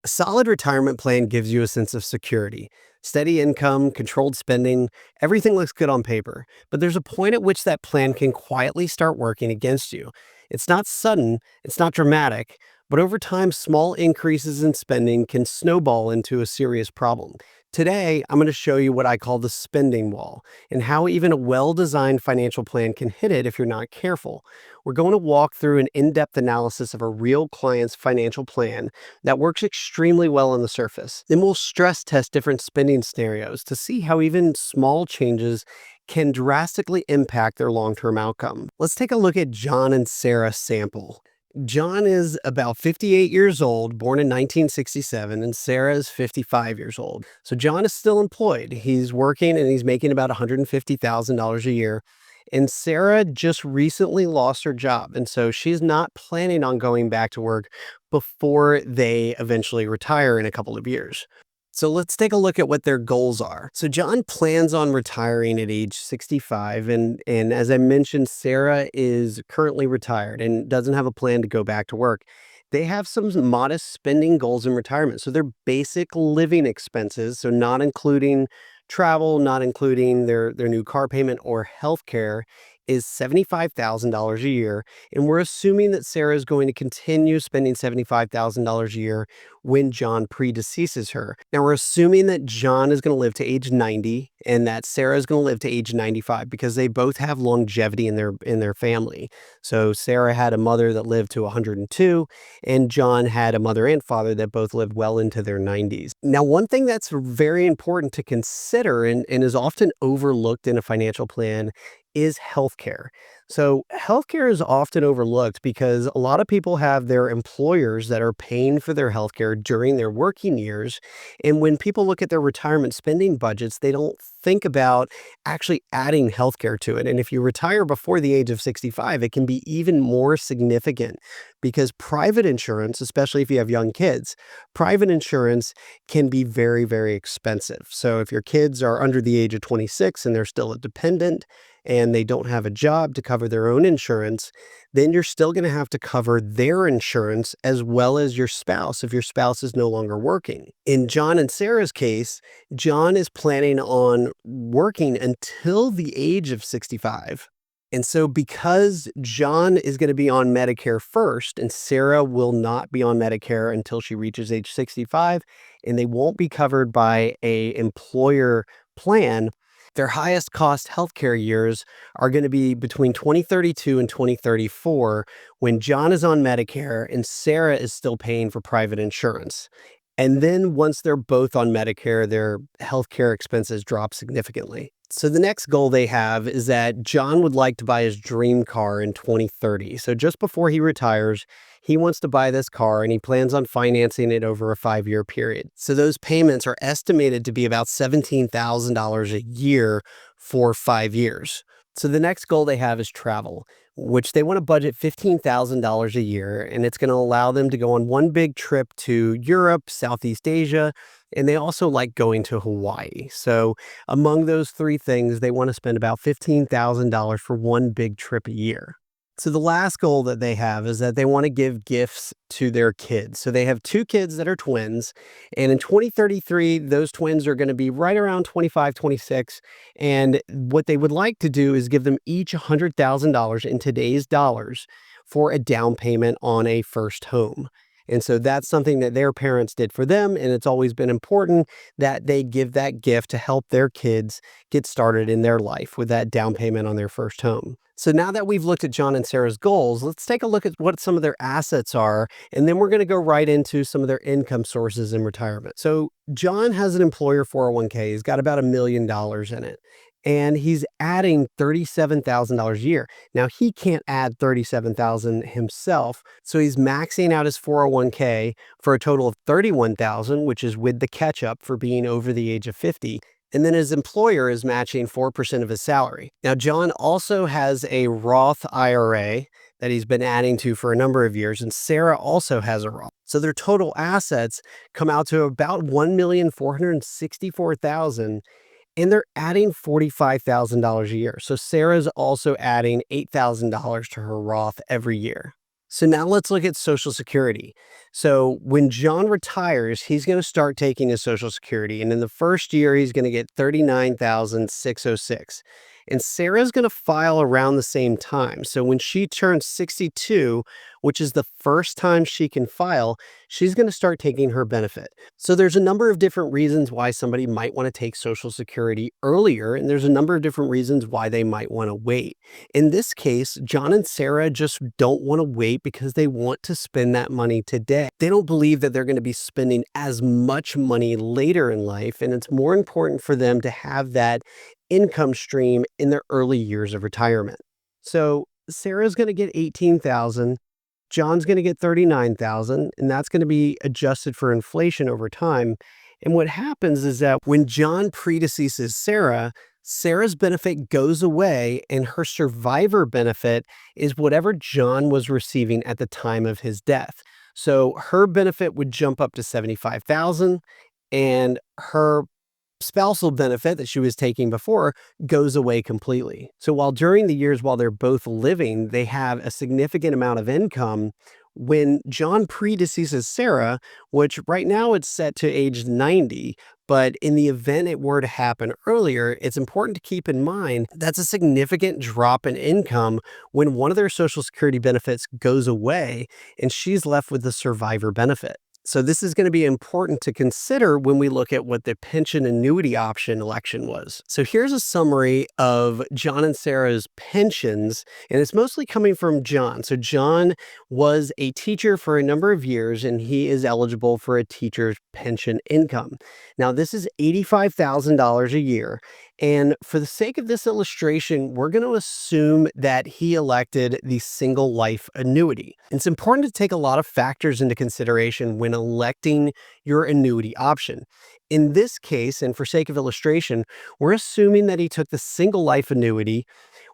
A solid retirement plan gives you a sense of security. Steady income, controlled spending, everything looks good on paper. But there's a point at which that plan can quietly start working against you. It's not sudden, it's not dramatic, but over time, small increases in spending can snowball into a serious problem. Today, I'm going to show you what I call the spending wall and how even a well designed financial plan can hit it if you're not careful. We're going to walk through an in depth analysis of a real client's financial plan that works extremely well on the surface. Then we'll stress test different spending scenarios to see how even small changes can drastically impact their long term outcome. Let's take a look at John and Sarah sample. John is about 58 years old, born in 1967, and Sarah is 55 years old. So John is still employed. He's working and he's making about $150,000 a year. And Sarah just recently lost her job. And so she's not planning on going back to work before they eventually retire in a couple of years. So let's take a look at what their goals are. So John plans on retiring at age 65. And as I mentioned, Sarah is currently retired and doesn't have a plan to go back to work. They have some modest spending goals in retirement. So their basic living expenses, so not including travel, not including their new car payment or healthcare, is $75,000 a year. And we're assuming that Sarah is going to continue spending $75,000 a year when John predeceases her. Now, we're assuming that John is going to live to age 90 and that Sarah is going to live to age 95 because they both have longevity in their family. So Sarah had a mother that lived to 102 and John had a mother and father that both lived well into their 90s. Now, one thing that's very important to consider and is often overlooked in a financial plan is healthcare. So healthcare is often overlooked because a lot of people have their employers that are paying for their healthcare during their working years. And when people look at their retirement spending budgets, they don't think about actually adding healthcare to it. And if you retire before the age of 65, it can be even more significant because private insurance, especially if you have young kids, private insurance can be very, very expensive. So if your kids are under the age of 26 and they're still a dependent, and they don't have a job to cover their own insurance, then you're still going to have to cover their insurance as well as your spouse if your spouse is no longer working. In John and Sarah's case, John is planning on working until the age of 65. And so because John is going to be on Medicare first and Sarah will not be on Medicare until she reaches age 65 and they won't be covered by a employer plan, their highest cost healthcare years are going to be between 2032 and 2034 when John is on Medicare and Sarah is still paying for private insurance. And then once they're both on Medicare, their healthcare expenses drop significantly. So the next goal they have is that John would like to buy his dream car in 2030. So just before he retires, he wants to buy this car and he plans on financing it over a 5-year period. So those payments are estimated to be about $17,000 a year for 5 years. So the next goal they have is travel, which they want to budget $15,000 a year, and it's going to allow them to go on one big trip to Europe, Southeast Asia, and they also like going to Hawaii. So among those three things, they want to spend about $15,000 for one big trip a year. So the last goal that they have is that they want to give gifts to their kids. So they have two kids that are twins. And in 2033, those twins are going to be right around 25, 26. And what they would like to do is give them each $100,000 in today's dollars for a down payment on a first home. And so that's something that their parents did for them. And it's always been important that they give that gift to help their kids get started in their life with that down payment on their first home. So now that we've looked at John and Sarah's goals, let's take a look at what some of their assets are. And then we're going to go right into some of their income sources in retirement. So John has an employer 401k. He's got about $1 million in it. And he's adding $37,000 a year. Now he can't add $37,000 himself, so he's maxing out his 401k for a total of $31,000, which is with the catch-up for being over the age of 50. And then his employer is matching 4% of his salary. Now, John also has a Roth IRA that he's been adding to for a number of years, and Sarah also has a Roth. So their total assets come out to about $1,464,000. And they're adding $45,000 a year. So Sarah's also adding $8,000 to her Roth every year. So now let's look at Social Security. So when John retires, he's going to start taking his Social Security. And in the first year, he's going to get 39,606. And Sarah's going to file around the same time. So when she turns 62, which is the first time she can file, she's going to start taking her benefit. So there's a number of different reasons why somebody might want to take Social Security earlier. And there's a number of different reasons why they might want to wait. In this case, John and Sarah just don't want to wait because they want to spend that money today. They don't believe that they're going to be spending as much money later in life, and it's more important for them to have that income stream in their early years of retirement. So Sarah's going to get 18,000, John's going to get 39,000, and that's going to be adjusted for inflation over time. And what happens is that when John predeceases Sarah, Sarah's benefit goes away and her survivor benefit is whatever John was receiving at the time of his death. So her benefit would jump up to 75,000 and her spousal benefit that she was taking before goes away completely. So while during the years while they're both living, they have a significant amount of income, when John predeceases Sarah, which right now it's set to age 90, but in the event it were to happen earlier, it's important to keep in mind that's a significant drop in income when one of their Social Security benefits goes away and she's left with the survivor benefit. So this is going to be important to consider when we look at what the pension annuity option election was. So here's a summary of John and Sarah's pensions, and it's mostly coming from John. So John was a teacher for a number of years, and he is eligible for a teacher's pension income. Now, this is $85,000 a year. And for the sake of this illustration, we're going to assume that he elected the single life annuity. It's important to take a lot of factors into consideration when electing your annuity option. In this case, and for sake of illustration, we're assuming that he took the single life annuity,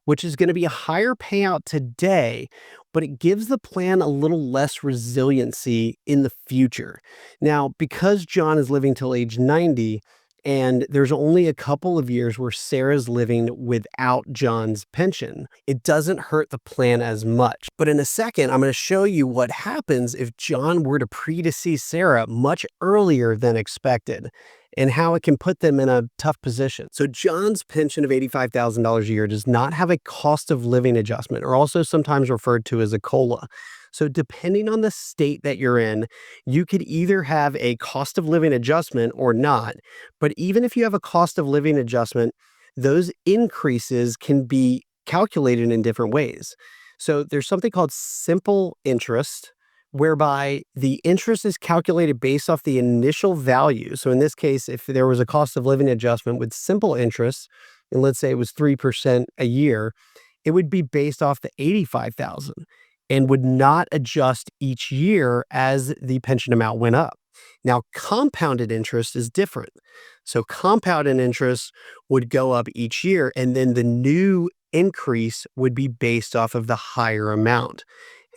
which is going to be a higher payout today, but it gives the plan a little less resiliency in the future. Now, because John is living till age 90, and there's only a couple of years where Sarah's living without John's pension, it doesn't hurt the plan as much. But in a second, I'm going to show you what happens if John were to predecease Sarah much earlier than expected and how it can put them in a tough position. So John's pension of $85,000 a year does not have a cost of living adjustment, or also sometimes referred to as a COLA. So depending on the state that you're in, you could either have a cost of living adjustment or not. But even if you have a cost of living adjustment, those increases can be calculated in different ways. So there's something called simple interest, whereby the interest is calculated based off the initial value. So in this case, if there was a cost of living adjustment with simple interest, and let's say it was 3% a year, it would be based off the 85,000 and would not adjust each year as the pension amount went up. Now, compounded interest is different. So compounded interest would go up each year, and then the new increase would be based off of the higher amount.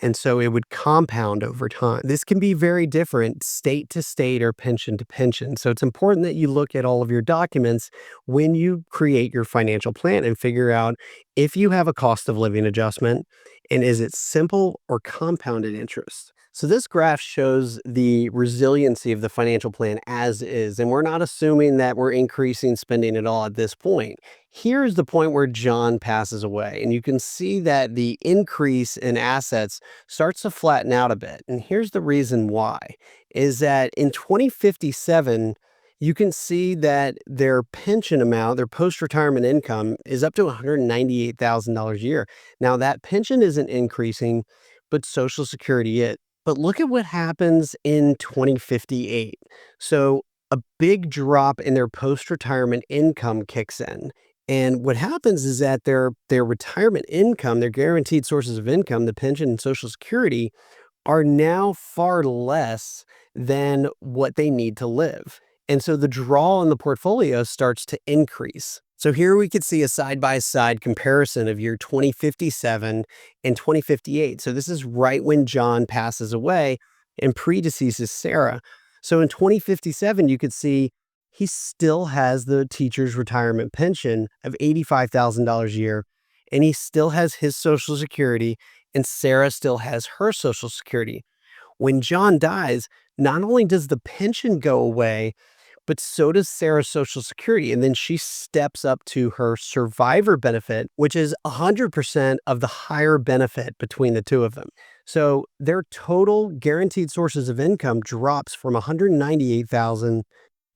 And so it would compound over time. This can be very different state to state or pension to pension. So it's important that you look at all of your documents when you create your financial plan and figure out if you have a cost of living adjustment and is it simple or compounded interest. So this graph shows the resiliency of the financial plan as is, and we're not assuming that we're increasing spending at all at this point. Here's the point where John passes away, and you can see that the increase in assets starts to flatten out a bit. And here's the reason why, is that in 2057, you can see that their pension amount, their post-retirement income, is up to $198,000 a year. Now, that pension isn't increasing, but Social Security is. But look at what happens in 2058. So a big drop in their post-retirement income kicks in. And what happens is that their retirement income, their guaranteed sources of income, the pension and Social Security, are now far less than what they need to live. And so the draw on the portfolio starts to increase. So here we could see a side-by-side comparison of year 2057 and 2058. So this is right when John passes away and predeceases Sarah. So in 2057, you could see he still has the teacher's retirement pension of $85,000 a year, and he still has his Social Security, and Sarah still has her Social Security. When John dies, not only does the pension go away, but so does Sarah's Social Security. And then she steps up to her survivor benefit, which is 100% of the higher benefit between the two of them. So their total guaranteed sources of income drops from 198,000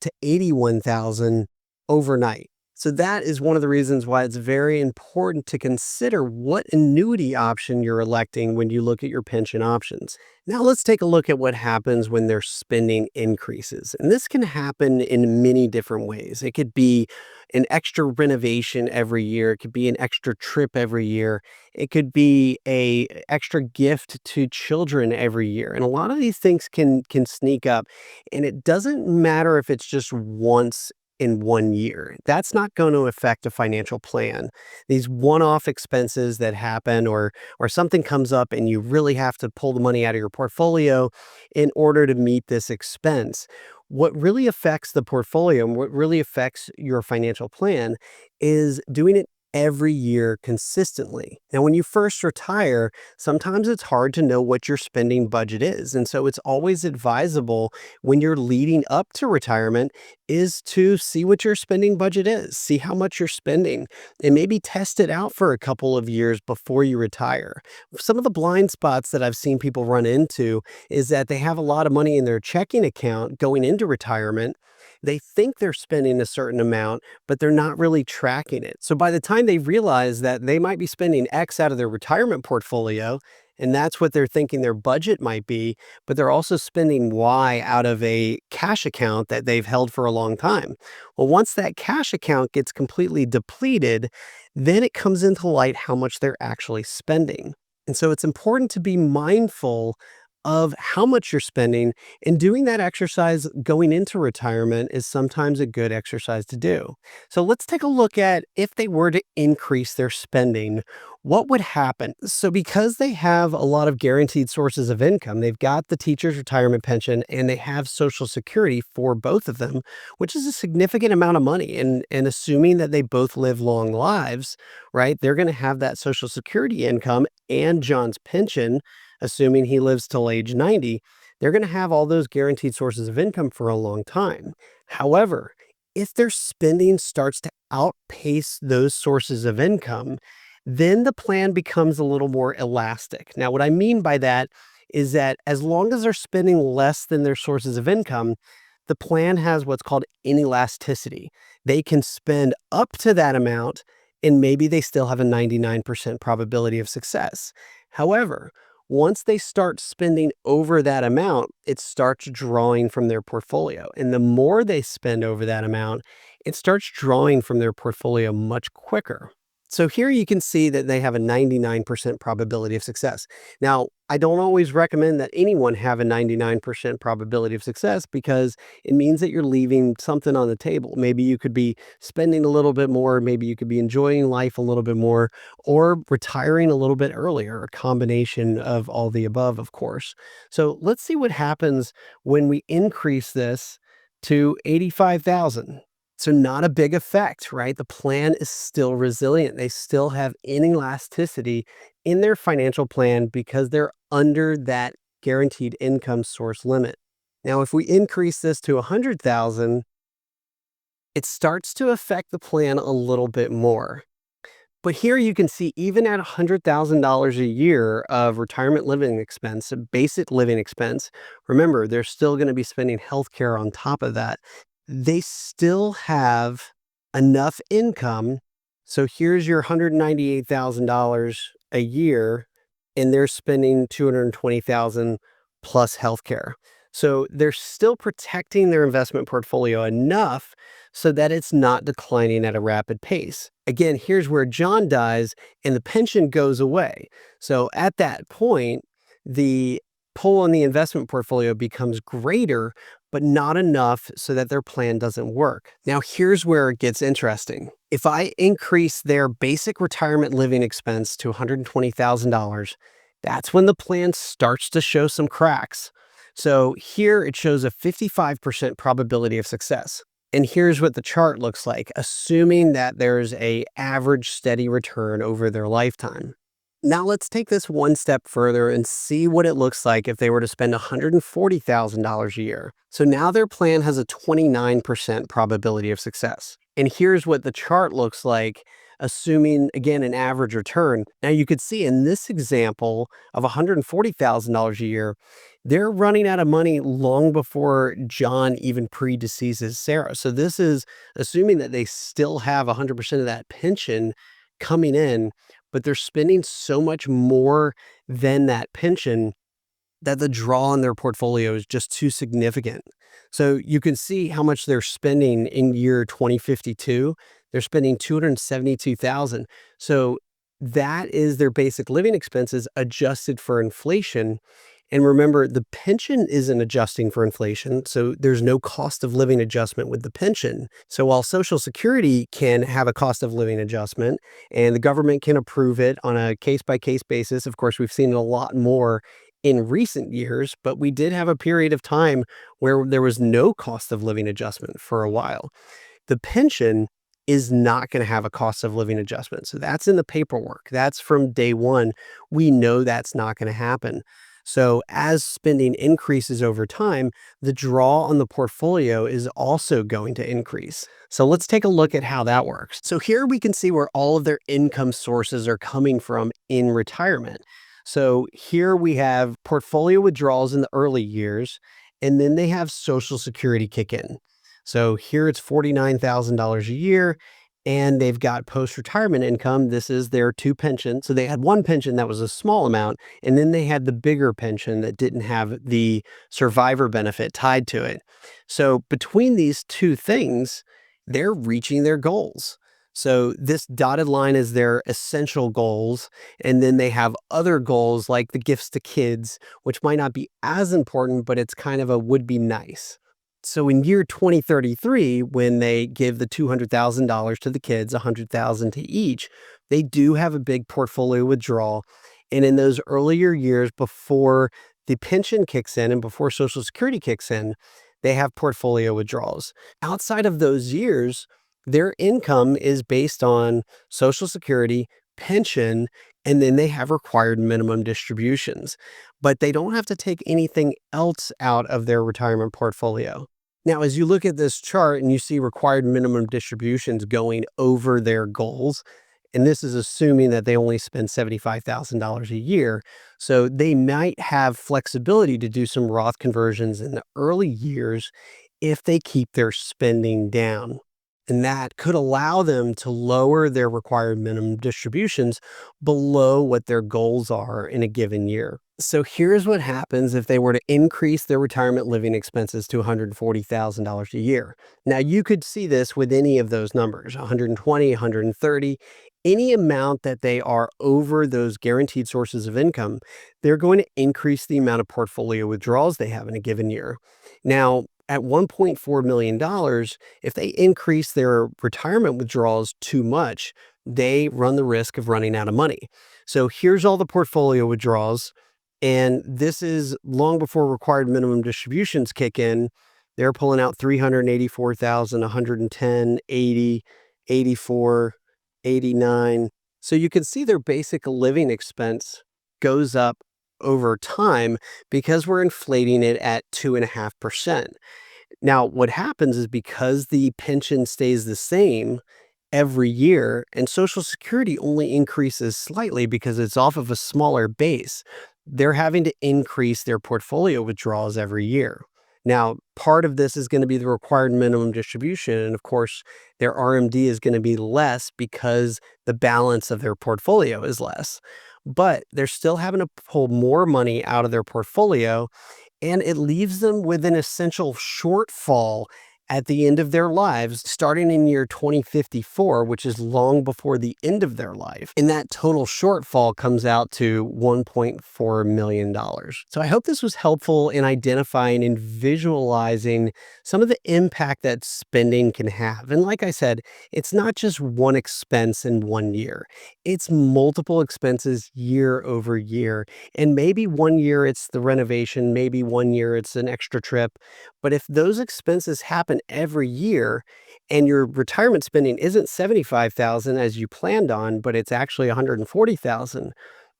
to 81,000 overnight. So that is one of the reasons why it's very important to consider what annuity option you're electing when you look at your pension options. Now let's take a look at what happens when their spending increases. And this can happen in many different ways. It could be an extra renovation every year. It could be an extra trip every year. It could be a extra gift to children every year. And a lot of these things can sneak up. And it doesn't matter if it's just once in 1 year. That's not going to affect a financial plan. These one-off expenses that happen or something comes up and you really have to pull the money out of your portfolio in order to meet this expense. What really affects the portfolio and what really affects your financial plan is doing it every year consistently. Now, when you first retire, sometimes it's hard to know what your spending budget is. And so it's always advisable when you're leading up to retirement is to see what your spending budget is, see how much you're spending, and maybe test it out for a couple of years before you retire. Some of the blind spots that I've seen people run into is that they have a lot of money in their checking account going into retirement. They think they're spending a certain amount, but they're not really tracking it. So by the time they realize that they might be spending X out of their retirement portfolio, and that's what they're thinking their budget might be, but they're also spending Y out of a cash account that they've held for a long time. Well, once that cash account gets completely depleted, then it comes into light how much they're actually spending. And so it's important to be mindful of how much you're spending, and doing that exercise going into retirement is sometimes a good exercise to do. So let's take a look at if they were to increase their spending, what would happen? So because they have a lot of guaranteed sources of income, they've got the teacher's retirement pension and they have Social Security for both of them, which is a significant amount of money. And assuming that they both live long lives, right, they're going to have that Social Security income and John's pension, assuming he lives till age 90, they're going to have all those guaranteed sources of income for a long time. However, if their spending starts to outpace those sources of income, then the plan becomes a little more elastic. Now, what I mean by that is that as long as they're spending less than their sources of income, the plan has what's called inelasticity. They can spend up to that amount and maybe they still have a 99% probability of success. However, once they start spending over that amount, it starts drawing from their portfolio. And the more they spend over that amount, it starts drawing from their portfolio much quicker. So here you can see that they have a 99% probability of success. Now, I don't always recommend that anyone have a 99% probability of success because it means that you're leaving something on the table. Maybe you could be spending a little bit more, maybe you could be enjoying life a little bit more, or retiring a little bit earlier, a combination of all the above, of course. So let's see what happens when we increase this to 85,000. So not a big effect, right? The plan is still resilient. They still have inelasticity in their financial plan because they're under that guaranteed income source limit. Now, if we increase this to 100,000, it starts to affect the plan a little bit more. But here you can see even at $100,000 a year of retirement living expense, a basic living expense, remember, they're still going to be spending healthcare on top of that. They still have enough income. So here's your $198,000 a year, and they're spending $220,000 plus healthcare. So they're still protecting their investment portfolio enough so that it's not declining at a rapid pace. Again, here's where John dies and the pension goes away. So at that point, the pull on the investment portfolio becomes greater, but not enough so that their plan doesn't work. Now, here's where it gets interesting. If I increase their basic retirement living expense to $120,000, that's when the plan starts to show some cracks. So here it shows a 55% probability of success. And here's what the chart looks like, assuming that there's an average steady return over their lifetime. Now let's take this one step further and see what it looks like if they were to spend $140,000 a year. So now their plan has a 29% probability of success. And here's what the chart looks like, assuming, again, an average return. Now you could see in this example of $140,000 a year, they're running out of money long before John even predeceases Sarah. So this is assuming that they still have 100% of that pension coming in, but they're spending so much more than that pension that the draw on their portfolio is just too significant. So you can see how much they're spending in year 2052. They're spending 272,000. So that is their basic living expenses adjusted for inflation. And remember, the pension isn't adjusting for inflation, so there's no cost of living adjustment with the pension. So while Social Security can have a cost of living adjustment and the government can approve it on a case by case basis, of course, we've seen it a lot more in recent years, but we did have a period of time where there was no cost of living adjustment for a while. The pension is not going to have a cost of living adjustment. So that's in the paperwork. That's from day one. We know that's not going to happen. So as spending increases over time, the draw on the portfolio is also going to increase. So let's take a look at how that works. So here we can see where all of their income sources are coming from in retirement. So here we have portfolio withdrawals in the early years, and then they have Social Security kick in. So here it's $49,000 a year, and they've got post-retirement income. This is their two pensions. So they had one pension that was a small amount, and then they had the bigger pension that didn't have the survivor benefit tied to it. So between these two things, they're reaching their goals. So this dotted line is their essential goals, and then they have other goals like the gifts to kids, which might not be as important, but it's kind of a would be nice. So in year 2033, when they give the $200,000 to the kids, 100,000 to each, they do have a big portfolio withdrawal. And in those earlier years before the pension kicks in and before Social Security kicks in, they have portfolio withdrawals. Outside of those years, their income is based on Social Security, pension, and then they have required minimum distributions. But they don't have to take anything else out of their retirement portfolio. Now, as you look at this chart and you see required minimum distributions going over their goals, and this is assuming that they only spend $75,000 a year, so they might have flexibility to do some Roth conversions in the early years if they keep their spending down. And that could allow them to lower their required minimum distributions below what their goals are in a given year. So here's what happens if they were to increase their retirement living expenses to $140,000 a year. Now you could see this with any of those numbers, 120, 130, any amount that they are over those guaranteed sources of income, they're going to increase the amount of portfolio withdrawals they have in a given year. Now, at $1.4 million, if they increase their retirement withdrawals too much, they run the risk of running out of money. So here's all the portfolio withdrawals. And this is long before required minimum distributions kick in. They're pulling out 384,000, 110, 80, 84, 89. So you can see their basic living expense goes up over time because we're inflating it at 2.5%. Now, what happens is because the pension stays the same every year and Social Security only increases slightly because it's off of a smaller base, they're having to increase their portfolio withdrawals every year. Now, part of this is going to be the required minimum distribution. And of course, their RMD is going to be less because the balance of their portfolio is less. But they're still having to pull more money out of their portfolio, and it leaves them with an essential shortfall at the end of their lives, starting in year 2054, which is long before the end of their life. And that total shortfall comes out to $1.4 million. So I hope this was helpful in identifying and visualizing some of the impact that spending can have. And like I said, it's not just one expense in one year. It's multiple expenses year over year. And maybe one year it's the renovation, maybe one year it's an extra trip. But if those expenses happen every year and your retirement spending isn't $75,000 as you planned on, but it's actually $140,000,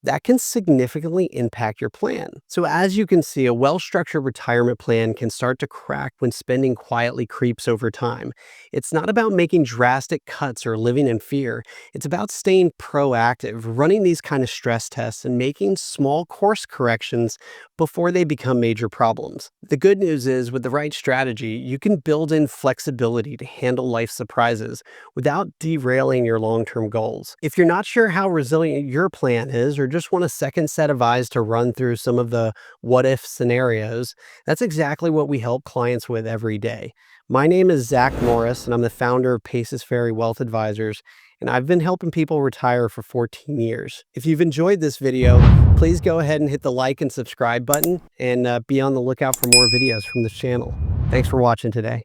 that can significantly impact your plan. So, as you can see, a well structured retirement plan can start to crack when spending quietly creeps over time. It's not about making drastic cuts or living in fear, it's about staying proactive, running these kind of stress tests, and making small course corrections before they become major problems. The good news is, with the right strategy, you can build in flexibility to handle life surprises without derailing your long term goals. If you're not sure how resilient your plan is, or just want a second set of eyes to run through some of the what if scenarios, that's exactly what we help clients with every day. My name is Zach Morris, and I'm the founder of Paces Ferry Wealth Advisors, and I've been helping people retire for 14 years. If you've enjoyed this video, please go ahead and hit the like and subscribe button, and be on the lookout for more videos from this channel. Thanks for watching today.